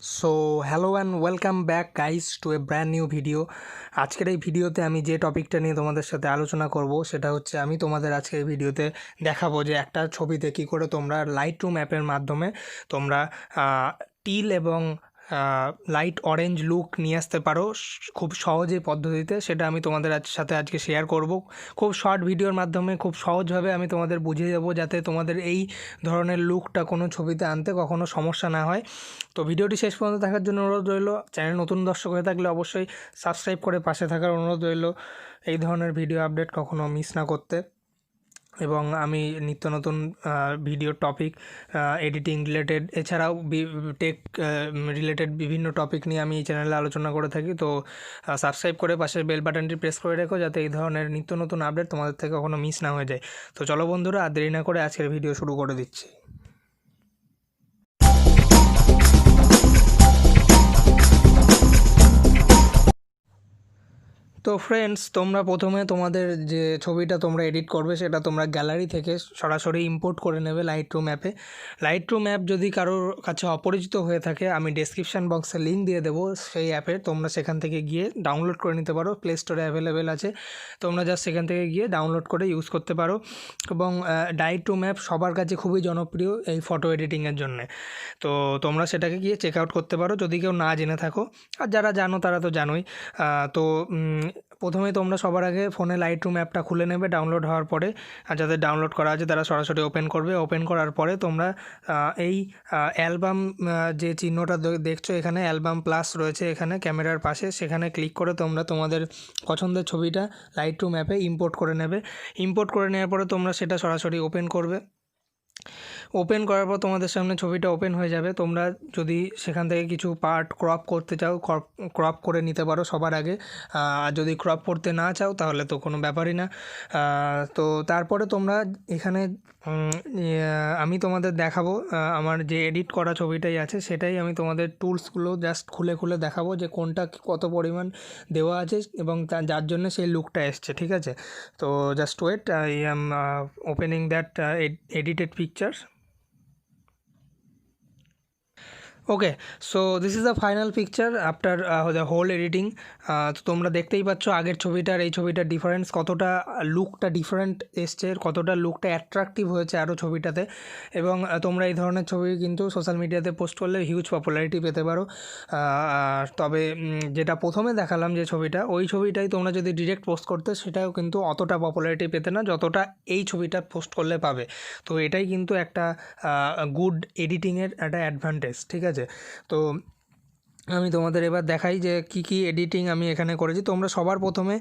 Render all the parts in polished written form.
So hello and welcome back guys to a brand new video। আজকের এই ভিডিওতে আমি যে টপিকটা নিয়ে তোমাদের সাথে আলোচনা করব সেটা হচ্ছে আমি তোমাদের আজকে এই ভিডিওতে দেখাবো যে একটা ছবিতে কী করে তোমরা লাইটরুম অ্যাপের মাধ্যমে তোমরা টিল এবং লাইট অরেঞ্জ লুক নিয়ে আসতে পারো খুব সহজে পদ্ধতিতে। সেটা আমি তোমাদের সাথে আজকে শেয়ার করব খুব শর্ট ভিডিওর মাধ্যমে। খুব সহজভাবে আমি তোমাদের বুঝিয়ে দেবো যাতে তোমাদের এই ধরনের লুকটা কোনো ছবিতে আনতে কখনো সমস্যা না হয়। তো ভিডিওটি শেষ পর্যন্ত দেখার জন্য অনুরোধ রইল। চ্যানেল নতুন দর্শক হয়ে থাকলে অবশ্যই সাবস্ক্রাইব করে পাশে থাকার অনুরোধ রইল এই ধরনের ভিডিও আপডেট কখনো মিস না করতে। এবং আমি নিত্য নতুন ভিডিও টপিক এডিটিং রিলেটেড এছাড়াও টেক রিলেটেড বিভিন্ন টপিক নিয়ে আমি এই চ্যানেলে আলোচনা করে থাকি। তো সাবস্ক্রাইব করে পাশের বেল বাটনটি প্রেস করে রেখো যাতে এই ধরনের নিত্য নতুন আপডেট তোমাদের থেকে কখনো মিস না হয়ে যায়। তো চলো বন্ধুরা, আর দেরি না করে আজকের ভিডিও শুরু করে দিচ্ছি। তো ফ্রেন্ডস, তোমরা প্রথমে তোমাদের যে ছবিটা তোমরা এডিট করবে সেটা তোমরা গ্যালারি থেকে সরাসরি ইম্পোর্ট করে নেবে লাইটরুম অ্যাপে। লাইটরুম অ্যাপ যদি কারোর কাছে অপরিচিত হয়ে থাকে আমি ডেসক্রিপশান বক্সে লিঙ্ক দিয়ে দেবো সেই অ্যাপের, তোমরা সেখান থেকে গিয়ে ডাউনলোড করে নিতে পারো। প্লে স্টোরে অ্যাভেলেবেল আছে, তোমরা জাস্ট সেখান থেকে গিয়ে ডাউনলোড করে ইউজ করতে পারো। এবং লাইটরুম অ্যাপ সবার কাছে খুবই জনপ্রিয় এই ফটো এডিটিংয়ের জন্যে। তো তোমরা সেটাকে গিয়ে চেক আউট করতে পারো যদি কেউ না জেনে থাকো, আর যারা জানো তারা তো জানোই। তো প্রথমে তোমরা সবার আগে ফোনে লাইটরুম অ্যাপটা খুলে নেবে ডাউনলোড হওয়ার পরে। আর যাদের ডাউনলোড করা আছে তারা সরাসরি ওপেন করবে। ওপেন করার পরে তোমরা এই অ্যালবাম যে চিহ্নটা দেখছো এখানে অ্যালবাম প্লাস রয়েছে এখানে ক্যামেরার পাশে, সেখানে ক্লিক করে তোমরা তোমাদের পছন্দের ছবিটা লাইটরুম অ্যাপে ইম্পোর্ট করে নেবে। ইম্পোর্ট করে নেওয়ার পরে তোমরা সেটা সরাসরি ওপেন করবে। ওপেন করার পর তোমাদের সামনে ছবিটা ওপেন হয়ে যাবে। তোমরা যদি সেখান থেকে কিছু পার্ট ক্রপ করতে চাও ক্রপ করে নিতে পারো সবার আগে। আর যদি ক্রপ করতে না চাও তাহলে তো কোনো ব্যাপারই না। তো তারপরে তোমরা এখানে আমি তোমাদের দেখাবো আমার যে এডিট করা ছবিটাই আছে সেটাই আমি তোমাদের টুলসগুলো জাস্ট খুলে খুলে দেখাবো যে কোনটা কত পরিমাণ দেওয়া আছে এবং যার জন্য সেই লুকটা এসছে। ঠিক আছে, তো just wait, I am opening that edited pictures. Okay, so this is the final picture after the whole editing. তো তোমরা দেখতেই পাচ্ছ আগের ছবিটার এই ছবিটার ডিফারেন্স, কতটা লুকটা ডিফারেন্ট এসছে, কতটা লুকটা অ্যাট্রাকটিভ হয়েছে আরও ছবিটাতে। এবং তোমরা এই ধরনের ছবি কিন্তু সোশ্যাল মিডিয়াতে পোস্ট করলে হিউজ পপুলারিটি পেতে পারো। তবে যেটা প্রথমে দেখালাম যে ছবিটা, ওই ছবিটাই তোমরা যদি ডিরেক্ট পোস্ট করতে সেটাও কিন্তু অতটা পপুলারিটি পেতে না যতটা এই ছবিটা পোস্ট করলে পাবে। তো এটাই কিন্তু একটা গুড এডিটিংয়ের একটা অ্যাডভান্টেজ। ঠিক আছে, তো আমি তোমাদের এবার দেখাই যে কি এডিটিং আমি এখানে করেছি। তোমরা সবার প্রথমে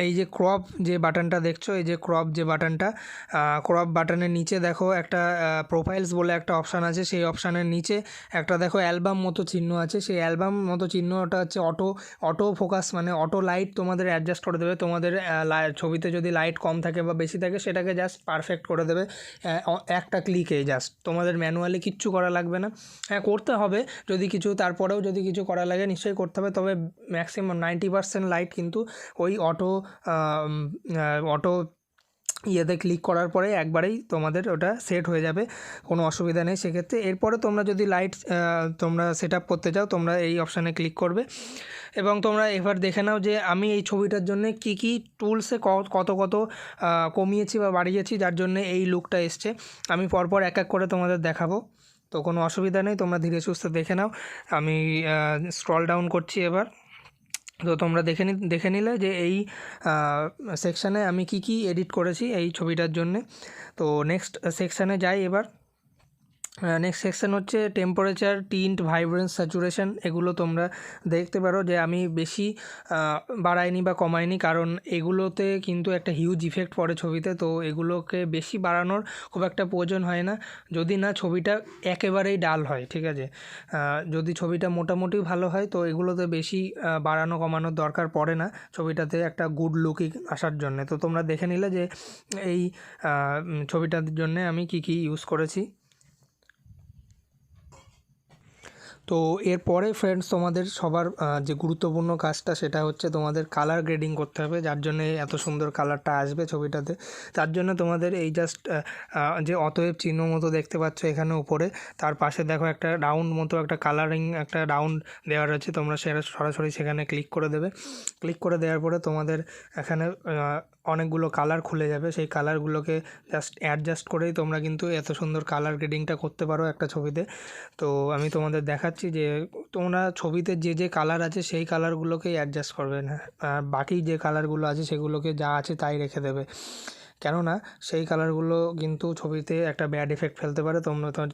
এই যে ক্রপ যে বাটনটা দেখছো, এই যে ক্রপ যে বাটনটা, ক্রপ বাটনের নিচে দেখো একটা প্রোফাইলস বলে একটা অপশান আছে। সেই অপশানের নিচে একটা দেখো অ্যালবাম মতো চিহ্ন আছে। সেই অ্যালবাম মতো চিহ্নটা হচ্ছে অটো ফোকাস, মানে অটো লাইট তোমাদের অ্যাডজাস্ট করে দেবে। তোমাদের ছবিতে যদি লাইট কম থাকে বা বেশি থাকে সেটাকে জাস্ট পারফেক্ট করে দেবে একটা ক্লিকে। জাস্ট তোমাদের ম্যানুয়ালি কিচ্ছু করা লাগবে না। হ্যাঁ, করতে হবে যদি কিছু, তারপরেও যদি কিছু করা লাগে নিশ্চয়ই করতে হবে। তবে ম্যাক্সিমাম 90% লাইট কিন্তু ওই অটো ইয়েতে ক্লিক করার পরে একবারেই তোমাদের ওটা সেট হয়ে যাবে, কোনো অসুবিধা নেই সেক্ষেত্রে। এরপরে তোমরা যদি লাইট তোমরা সেট আপ করতে চাও তোমরা এই অপশানে ক্লিক করবে এবং তোমরা এবার দেখে নাও যে আমি এই ছবিটার জন্য কি টুলসে কত কমিয়েছি বা বাড়িয়েছি যার জন্য এই লুকটা এসছে। আমি পরপর এক এক করে তোমাদের দেখাবো, তো কোনো অসুবিধা নেই, তোমরা ধীরে সুস্থে দেখে নাও। আমি স্ক্রল ডাউন করছি এবার। তো তোমরা দেখে নিলে যে এই সেকশানে আমি কি এডিট করেছি এই ছবিটার জন্যে। তো নেক্সট সেকশানে যাই এবার। নেক্সট সেকশান হচ্ছে টেম্পারেচার, টিন্ট, ভাইব্রেন্স, স্যাচুরেশন। এগুলো তোমরা দেখতে পারো যে আমি বেশি বাড়াইনি বা কমাইনি, কারণ এগুলোতে কিন্তু একটা হিউজ ইফেক্ট পড়ে ছবিতে। তো এগুলোকে বেশি বাড়ানোর খুব একটা প্রয়োজন হয় না যদি না ছবিটা একেবারেই ডাল হয়। ঠিক আছে, যদি ছবিটা মোটামুটি ভালো হয় তো এগুলোতে বেশি বাড়ানো কমানোর দরকার পড়ে না ছবিটাতে একটা গুড লুকিং আসার জন্যে। তো তোমরা দেখে নিলে যে এই ছবিটার জন্যে আমি কি ইউজ করেছি। তো এরপরে ফ্রেন্ডস তোমাদের সবার যে গুরুত্বপূর্ণ কাজটা সেটা হচ্ছে তোমাদের কালার গ্রেডিং করতে হবে, যার জন্য এত সুন্দর কালারটা আসবে ছবিটাতে। তার জন্য তোমাদের এই জাস্ট যে অতএব চিহ্ন মতো দেখতে পাচ্ছ এখানে উপরে, তার পাশে দেখো একটা রাউন্ড মতো একটা কালারিং একটা রাউন্ড দেওয়া রয়েছে, তোমরা সেটা সরাসরি সেখানে ক্লিক করে দেবে। ক্লিক করে দেওয়ার পরে তোমাদের এখানে অনেকগুলো কালার খুলে যাবে, সেই কালারগুলোকে জাস্ট অ্যাডজাস্ট করেই তোমরা কিন্তু এত সুন্দর কালার গ্রেডিংটা করতে পারো একটা ছবিতে। তো আমি তোমাদের দেখাচ্ছি যে তোমরা ছবিতে যে যে কালার আছে সেই কালারগুলোকেই অ্যাডজাস্ট করবে না, বাকি যে কালারগুলো আছে সেগুলোকে যা আছে তাই রেখে দেবে, কেননা সেই কালারগুলো কিন্তু ছবিতে একটা ব্যাড এফেক্ট ফেলতে পারে।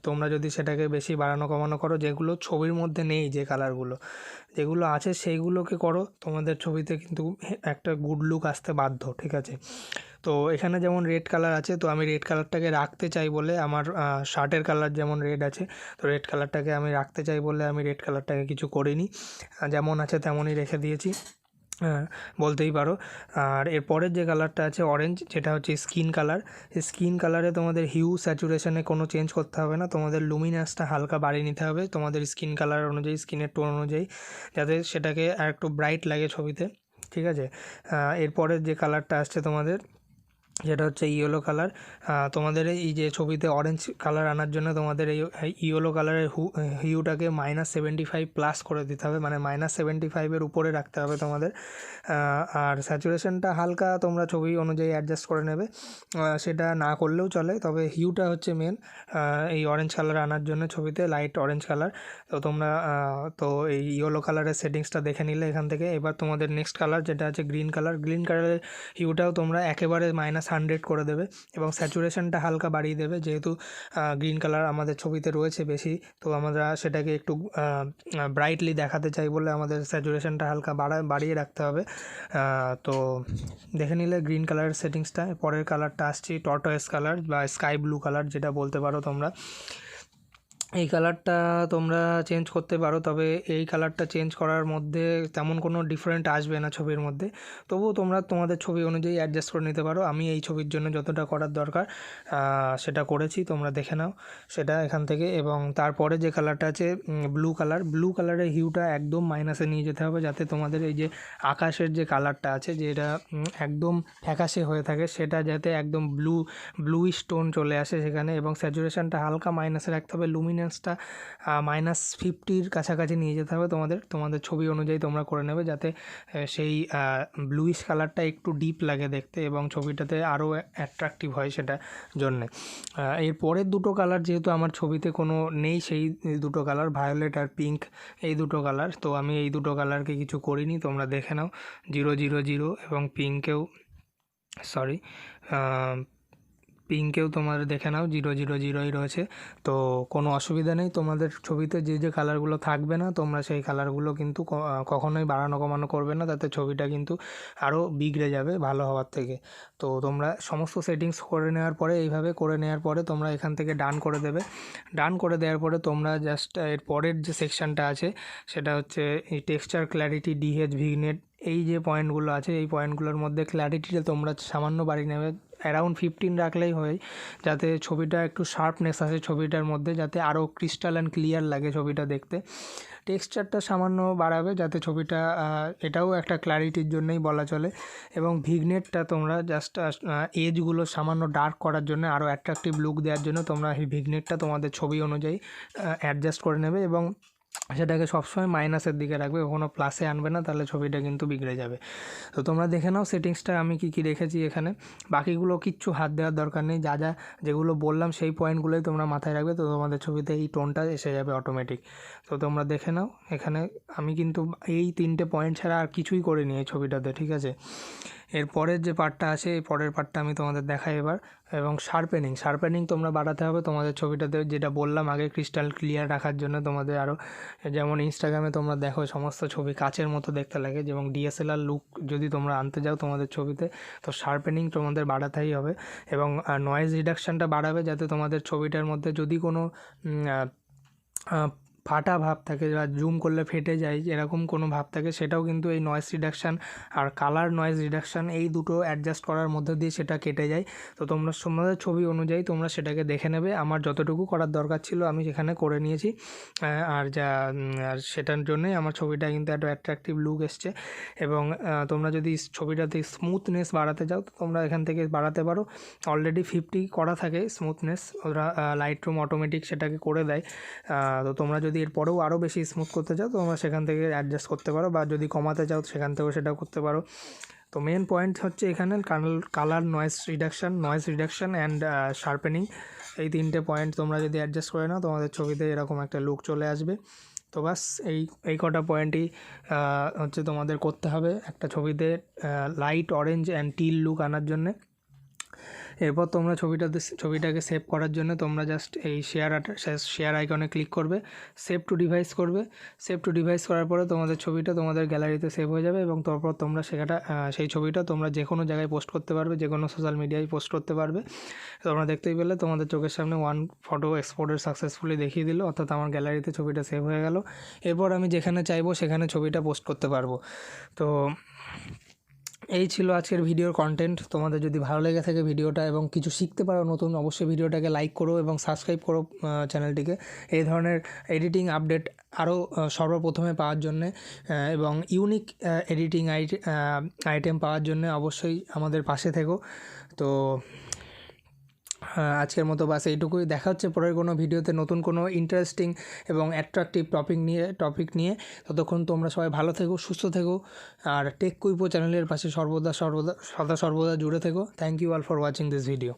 তোমরা যদি সেটাকে বেশি বাড়ানো কমানো করো, যেগুলো ছবির মধ্যে নেই, যে কালারগুলো যেগুলো আছে সেইগুলোকে করো, তোমাদের ছবিতে কিন্তু একটা গুড লুক আসতে বাধ্য, ঠিক আছে। তো এখানে যেমন রেড কালার আছে, তো আমি রেড কালারটাকে রাখতে চাই বলে, আমার শার্টের কালার যেমন রেড আছে, তো রেড কালারটাকে আমি রাখতে চাই বলে আমি রেড কালারটাকে কিছু করিনি, যেমন আছে তেমনই রেখে দিয়েছি, হ্যাঁ বলতেই পারো। আর এরপরের যে কালারটা আছে অরেঞ্জ, যেটা হচ্ছে স্কিন কালার। স্কিন কালারে তোমাদের হিউ স্যাচুরেশনে কোনো চেঞ্জ করতে হবে না, তোমাদের লুমিনাসটা হালকা বাড়িয়ে নিতে হবে তোমাদের স্কিন কালার অনুযায়ী, স্কিনের টোন অনুযায়ী, যাতে সেটাকে আর একটু ব্রাইট লাগে ছবিতে, ঠিক আছে। এরপরের যে কালারটা আসছে তোমাদের, যেটা হচ্ছে ইয়েলো কালার। তোমাদের এই যে ছবিতে অরেঞ্জ কালার আনার জন্য তোমাদের এই ইয়েলো কালারের হিউটাকে -75+ করে দিতে হবে, মানে -75-এর উপরে রাখতে হবে তোমাদের। আর স্যাচুরেশনটা হালকা তোমরা ছবি অনুযায়ী অ্যাডজাস্ট করে নেবে, সেটা না করলেও চলে, তবে হিউটা হচ্ছে মেন এই অরেঞ্জ কালার আনার জন্য ছবিতে, লাইট অরেঞ্জ কালার। তো তোমরা তো এই ইয়েলো কালারের সেটিংসটা দেখে নিলে এখান থেকে। এবার তোমাদের নেক্সট কালার যেটা আছে গ্রিন কালার। গ্রিন কালারের হিউটাও তোমরা একেবারে -100 করে দেবে এবং স্যাচুরেশনটা হালকা বাড়িয়ে দেবে, যেহেতু গ্রিন কালার আমাদের ছবিতে রয়েছে বেশি, তো আমরা সেটাকে একটু ব্রাইটলি দেখাতে চাই বলে আমাদের স্যাচুরেশনটা হালকা বাড়িয়ে রাখতে হবে। তো দেখে নিলে গ্রিন কালারের সেটিংসটা। পরের কালারটা আসছি টর্টয়েস কালার বা স্কাই ব্লু কালার, যেটা বলতে পারো তোমরা। এই কালারটা তোমরা চেঞ্জ করতে পারো, তবে এই কালারটা চেঞ্জ করার মধ্যে তেমন কোনো ডিফারেন্ট আসবে না ছবির মধ্যে, তবুও তোমরা তোমাদের ছবি অনুযায়ী অ্যাডজাস্ট করে নিতে পারো। আমি এই ছবির জন্য যতটা করার দরকার সেটা করেছি, তোমরা দেখে নাও সেটা এখান থেকে। এবং তারপরে যে কালারটা আছে ব্লু কালার। ব্লু কালারের হিউটা একদম মাইনাসে নিয়ে যেতে হবে, যাতে তোমাদের এই যে আকাশের যে কালারটা আছে, যেটা একদম ফ্যাকাশে হয়ে থাকে, সেটা যাতে একদম ব্লুইশ টোন চলে আসে সেখানে, এবং স্যাচুরেশনটা হালকা মাইনাসে রাখতে হবে, লুমিনেন্সটা -50-র কাছাকাছি নিয়ে যেতে হবে তোমাদের ছবি অনুযায়ী তোমরা করে নেবে, যাতে সেই ব্লুইশ কালারটা একটু ডিপ লাগে দেখতে এবং ছবিটাতে আরও অ্যাট্রাকটিভ হয় সেটা জন্যে। এর পরের দুটো কালার যেহেতু আমার ছবিতে কোনো নেই, সেই দুটো কালার ভায়োলেট আর পিঙ্ক, এই দুটো কালার, তো আমি এই দুটো কালারকে কিছু করিনি, তোমরা দেখে নাও। 000 এবং পিঙ্কেও পিঙ্কেও তোমার দেখে নাও 000ই রয়েছে, তো কোনো অসুবিধা নেই। তোমাদের ছবিতে যে যে কালারগুলো থাকবে না, তোমরা সেই কালারগুলো কিন্তু কখনোই বাড়ানো কমানো করবে না, তাতে ছবিটা কিন্তু আরও বিগড়ে যাবে ভালো হওয়ার থেকে। তো তোমরা সমস্ত সেটিংস করে নেওয়ার পরে, এইভাবে করে নেওয়ার পরে তোমরা এখান থেকে ডান করে দেবে। ডান করে দেওয়ার পরে তোমরা জাস্ট এর পরের যে সেকশানটা আছে সেটা হচ্ছে এই টেক্সচার, ক্ল্যারিটি, ডিএইচ, ভিগনেট, এই যে পয়েন্টগুলো আছে, এই পয়েন্টগুলোর মধ্যে ক্ল্যারিটিটা তোমরা সামান্য বাড়িয়ে নেবে, অ্যারাউন্ড 15 রাখলেই হয়, যাতে ছবিটা একটু শার্পনেস আসে ছবিটার মধ্যে, যাতে আরও ক্রিস্টাল অ্যান্ড ক্লিয়ার লাগে ছবিটা দেখতে। টেক্সচারটা সামান্য বাড়াবে, যাতে ছবিটা এটাও একটা ক্ল্যারিটির জন্যই বলা চলে। এবং ভিগনেটটা তোমরা জাস্ট এজগুলো সামান্য ডার্ক করার জন্য, আরও অ্যাট্রাকটিভ লুক দেওয়ার জন্য তোমরা এই ভিগনেটটা তোমাদের ছবি অনুযায়ী অ্যাডজাস্ট করে নেবে, এবং সেটাকে সবসময় মাইনাসের দিকে রাখবে, কখনো প্লাসে আনবে না, তাহলে ছবিটা কিন্তু বিগড়ে যাবে। তো তোমরা দেখে নাও সেটিংসটা আমি কী রেখেছি এখানে। বাকিগুলো কিচ্ছু হাত দেওয়ার দরকার নেই, যেগুলো বললাম সেই পয়েন্টগুলোই তোমরা মাথায় রাখবে, তো তোমাদের ছবিতে এই টোনটা এসে যাবে অটোমেটিক। তো তোমরা দেখে নাও এখানে আমি কিন্তু এই 3টে পয়েন্ট ছাড়া আর কিছুই করিনি এই ছবিটাতে, ঠিক আছে। এর পরের যে পার্টটা আছে, এই পরের পার্টটা আমি তোমাদের দেখাই এবার। এবং শার্পেনিং তোমরা বাড়াতে হবে তোমাদের ছবিটাতে, যেটা বললাম আগে, ক্রিস্টাল ক্লিয়ার রাখার জন্য তোমাদের আরও, যেমন ইনস্টাগ্রামে তোমরা দেখো সমস্ত ছবি কাচের মতো দেখতে লাগে, যেমন ডিএসএলআর লুক যদি তোমরা আনতে যাও তোমাদের ছবিতে, তো শার্পেনিং তোমাদের বাড়াতেই হবে। এবং নয়েজ রিডাকশানটা বাড়াবে, যাতে তোমাদের ছবিটার মধ্যে যদি কোনো ফাটা ভাব থাকে বা জুম করলে ফেটে যায় এরকম কোনো ভাব থাকে, সেটাও কিন্তু এই নয়েজ রিডাকশান আর কালার নয়েজ রিডাকশান এই দুটো অ্যাডজাস্ট করার মধ্যে দিয়ে সেটা কেটে যায়। তো তোমরা তোমাদের ছবি অনুযায়ী তোমরা সেটাকে দেখে নেবে। আমার যতটুকু করার দরকার ছিল আমি সেখানে করে নিয়েছি, আর আর সেটার জন্যই আমার ছবিটা কিন্তু একটা অ্যাট্রাকটিভ লুক এসছে। এবং তোমরা যদি ছবিটাতে স্মুথনেস বাড়াতে চাও তো তোমরা এখান থেকে বাড়াতে পারো। অলরেডি 50 করা থাকে স্মুথনেস, ওরা লাইটরুম অটোমেটিক সেটাকে করে দেয়। তো তোমরা যদি এরপরেও আরও বেশি স্মুথ করতে চাও তোমরা সেখান থেকে অ্যাডজাস্ট করতে পারো, বা যদি কমাতে চাও সেখান থেকেও সেটাও করতে পারো। তো মেন পয়েন্ট হচ্ছে এখানে colour noise reduction and sharpening, এই 3টে পয়েন্ট তোমরা যদি অ্যাডজাস্ট করে নাও তোমাদের ছবিতে এরকম একটা লুক চলে আসবে। তো বাস এই কটা পয়েন্টই হচ্ছে তোমাদের করতে হবে একটা ছবিতে light orange and till look আনার জন্যে। এরপর তোমরা ছবিটাকে সেভ করার জন্য তোমরা জাস্ট এই শেয়ার আইকনে ক্লিক করবে, সেভ টু ডিভাইস করবে। সেভ টু ডিভাইস করার পরে তোমাদের ছবিটা তোমাদের গ্যালারিতে সেভ হয়ে যাবে, এবং তারপর তোমরা সেই ছবিটা তোমরা যে কোনো জায়গায় পোস্ট করতে পারবে, যে কোনো সোশ্যাল মিডিয়ায় পোস্ট করতে পারবে। তোমরা দেখতেই পেলে তোমাদের চোখের সামনে 1 ফটো এক্সপোর্টের সাকসেসফুলি দেখিয়ে দিল, অর্থাৎ আমার গ্যালারিতে ছবিটা সেভ হয়ে গেল। এরপর আমি যেখানে চাইবো সেখানে ছবিটা পোস্ট করতে পারবো। তো এই ছিল আজকের ভিডিওর কন্টেন্ট। তোমাদের যদি ভালো লেগে থাকে ভিডিওটা এবং কিছু শিখতে পারো নতুন, অবশ্যই ভিডিওটাকে লাইক করো এবং সাবস্ক্রাইব করো চ্যানেলটিকে। এই ধরনের এডিটিং আপডেট আরও সর্বপ্রথমে পাওয়ার জন্যে এবং ইউনিক এডিটিং আইটেম পাওয়ার জন্য অবশ্যই আমাদের পাশে থেকো। তো আজকের মতো বাস এইটুকুই। দেখা হচ্ছে পরের কোনো ভিডিওতে নতুন কোনো ইন্টারেস্টিং এবং অ্যাট্রাকটিভ টপিক নিয়ে। ততক্ষণ তোমরা সবাই ভালো থেকো, সুস্থ থেকো, আর টেক কুইপো চ্যানেলের পাশে সর্বদা জুড়ে থেকো। Thank you all for watching this video.